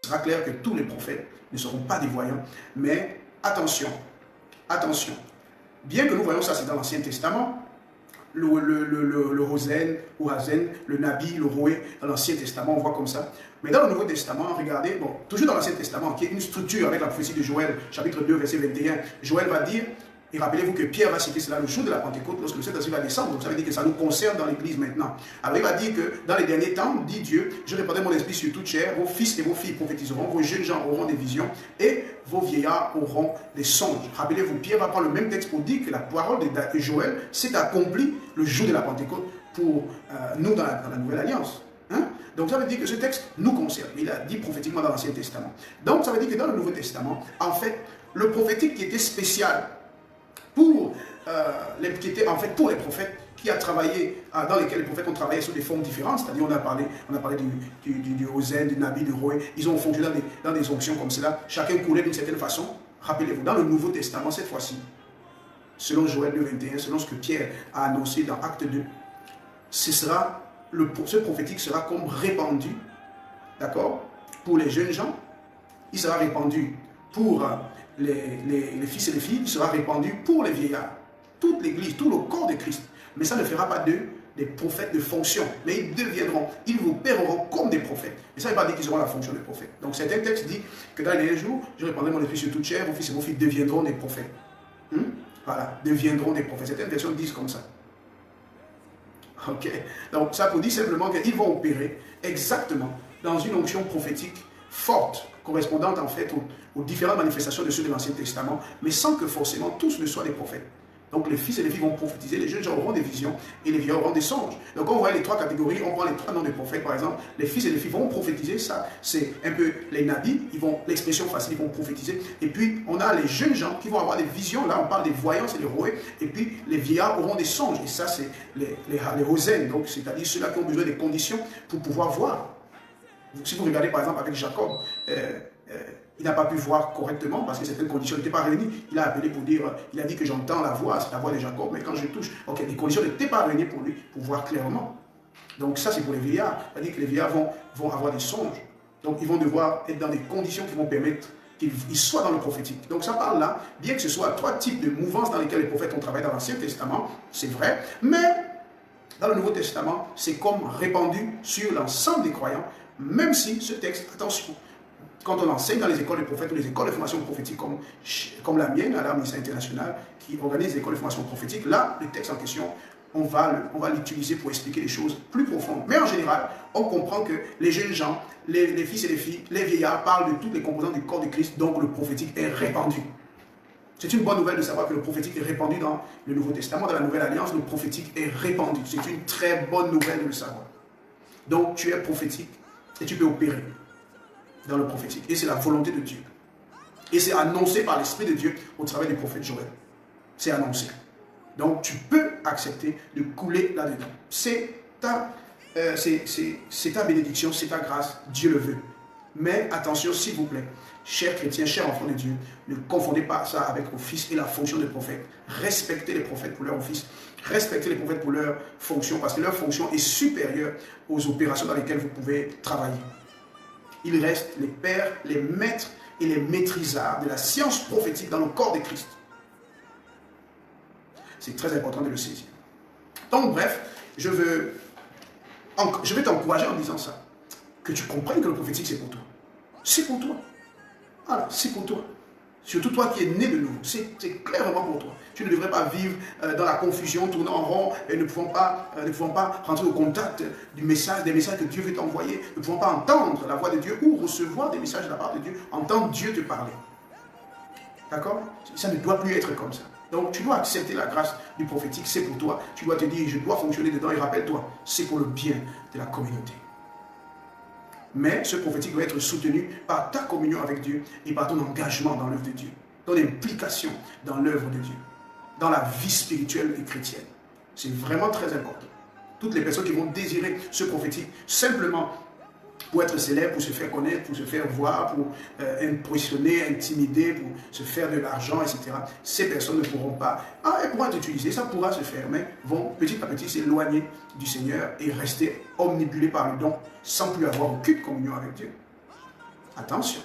Il sera clair que tous les prophètes ne seront pas des voyants. Mais attention, attention. Bien que nous voyons ça, c'est dans l'Ancien Testament, le Hosen, ou Hazen, le Nabi, le Roé, dans l'Ancien Testament, on voit comme ça. Mais dans le Nouveau Testament, regardez, bon, toujours dans l'Ancien Testament, qui est une structure avec la prophétie de Joël, chapitre 2, verset 21, Joël va dire, et rappelez-vous que Pierre va citer cela le jour de la Pentecôte, lorsque le Saint-Esprit va descendre, donc ça veut dire que ça nous concerne dans l'Église maintenant. Alors il va dire que dans les derniers temps, dit Dieu, je répandrai mon esprit sur toute chair, vos fils et vos filles prophétiseront, vos jeunes gens auront des visions, et vos vieillards auront des songes. Rappelez-vous, Pierre va prendre le même texte pour dire que la parole de Joël s'est accomplie le jour de la Pentecôte pour nous dans la Nouvelle Alliance. Hein? Donc ça veut dire que ce texte nous concerne. Il a dit prophétiquement dans l'Ancien Testament. Donc ça veut dire que dans le Nouveau Testament, en fait, le prophétique qui était spécial pour pour les prophètes qui a travaillé, dans lesquels les prophètes ont travaillé sous des formes différentes, c'est-à-dire on a parlé du Hosen, du Nabi, du Roé, ils ont fonctionné dans des onctions comme cela, chacun coulait d'une certaine façon. Rappelez-vous, dans le Nouveau Testament, cette fois-ci, selon Joël 2,21, selon ce que Pierre a annoncé dans Acte 2, ce prophétique sera comme répandu, d'accord, pour les jeunes gens, il sera répandu pour les fils et les filles, il sera répandu pour les vieillards, toute l'Église, tout le corps de Christ. Mais ça ne fera pas d'eux des prophètes de fonction, mais ils vous paieront comme des prophètes. Et ça ne veut pas dire qu'ils auront la fonction de prophètes. Donc certains textes disent que dans les derniers jours, je répandrai mon esprit sur toute chair, vos fils et vos filles deviendront des prophètes. Voilà, deviendront des prophètes. Certaines versions disent comme ça. Ok, donc ça pour dire simplement qu'ils vont opérer exactement dans une onction prophétique forte, correspondante en fait aux différentes manifestations de ceux de l'Ancien Testament, mais sans que forcément tous ne soient des prophètes. Donc les fils et les filles vont prophétiser, les jeunes gens auront des visions et les vieux auront des songes. Donc on voit les trois catégories, on prend les trois noms des prophètes par exemple, les fils et les filles vont prophétiser, ça c'est un peu les nabis, l'expression facile, ils vont prophétiser. Et puis on a les jeunes gens qui vont avoir des visions, là on parle des voyants, c'est les roés, et puis les vieillards auront des songes, et ça c'est les hosen, donc c'est-à-dire ceux-là qui ont besoin des conditions pour pouvoir voir. Si vous regardez par exemple avec Jacob, il n'a pas pu voir correctement parce que certaines conditions n'étaient pas réunies. Il a appelé pour dire, il a dit que j'entends la voix, c'est la voix de Jacob, mais quand je touche, ok, les conditions n'étaient pas réunies pour lui, pour voir clairement. Donc ça c'est pour les vieillards, c'est-à-dire que les vieillards vont avoir des songes. Donc ils vont devoir être dans des conditions qui vont permettre qu'ils soient dans le prophétique. Donc ça parle là, bien que ce soit trois types de mouvances dans lesquelles les prophètes ont travaillé dans l'Ancien Testament, c'est vrai, mais dans le Nouveau Testament, c'est comme répandu sur l'ensemble des croyants, même si ce texte, attention, quand on enseigne dans les écoles de prophètes ou les écoles de formation prophétique comme la mienne, à l'Armée internationale, qui organise les écoles de formation prophétique, là, le texte en question, on va l'utiliser pour expliquer les choses plus profondes. Mais en général, on comprend que les jeunes gens, les fils et les filles, les vieillards parlent de toutes les composantes du corps de Christ, donc le prophétique est répandu. C'est une bonne nouvelle de savoir que le prophétique est répandu dans le Nouveau Testament, dans la Nouvelle Alliance, le prophétique est répandu. C'est une très bonne nouvelle de le savoir. Donc tu es prophétique et tu peux opérer dans le prophétique. Et c'est la volonté de Dieu. Et c'est annoncé par l'Esprit de Dieu au travers du prophète Joël. C'est annoncé. Donc tu peux accepter de couler là-dedans. C'est ta bénédiction, c'est ta grâce, Dieu le veut. Mais attention s'il vous plaît, chers chrétiens, chers enfants de Dieu, ne confondez pas ça avec l'office et la fonction de prophète. Respectez les prophètes pour leur office, respectez les prophètes pour leur fonction, parce que leur fonction est supérieure aux opérations dans lesquelles vous pouvez travailler. Ils restent les pères, les maîtres et les maîtrisards de la science prophétique dans le corps de Christ. C'est très important de le saisir. Donc bref, je vais t'encourager en disant ça. Que tu comprennes que le prophétique c'est pour toi. C'est pour toi. Voilà, c'est pour toi. Surtout toi qui es né de nouveau. C'est clairement pour toi. Tu ne devrais pas vivre dans la confusion, tourner en rond et ne pouvant pas rentrer au contact des messages que Dieu veut t'envoyer, ne pouvant pas entendre la voix de Dieu ou recevoir des messages de la part de Dieu, entendre Dieu te parler. D'accord? Ça ne doit plus être comme ça. Donc tu dois accepter la grâce du prophétique, c'est pour toi. Tu dois te dire, je dois fonctionner dedans et rappelle-toi, c'est pour le bien de la communauté. Mais ce prophétique doit être soutenu par ta communion avec Dieu et par ton engagement dans l'œuvre de Dieu, ton implication dans l'œuvre de Dieu, dans la vie spirituelle et chrétienne. C'est vraiment très important. Toutes les personnes qui vont désirer ce prophétique simplement pour être célèbre, pour se faire connaître, pour se faire voir, pour impressionner, intimider, pour se faire de l'argent, etc. Ces personnes ne pourront pas. Elles pourront être utilisées, ça pourra se faire, mais vont petit à petit s'éloigner du Seigneur et rester omnibulés par le don sans plus avoir aucune communion avec Dieu. Attention.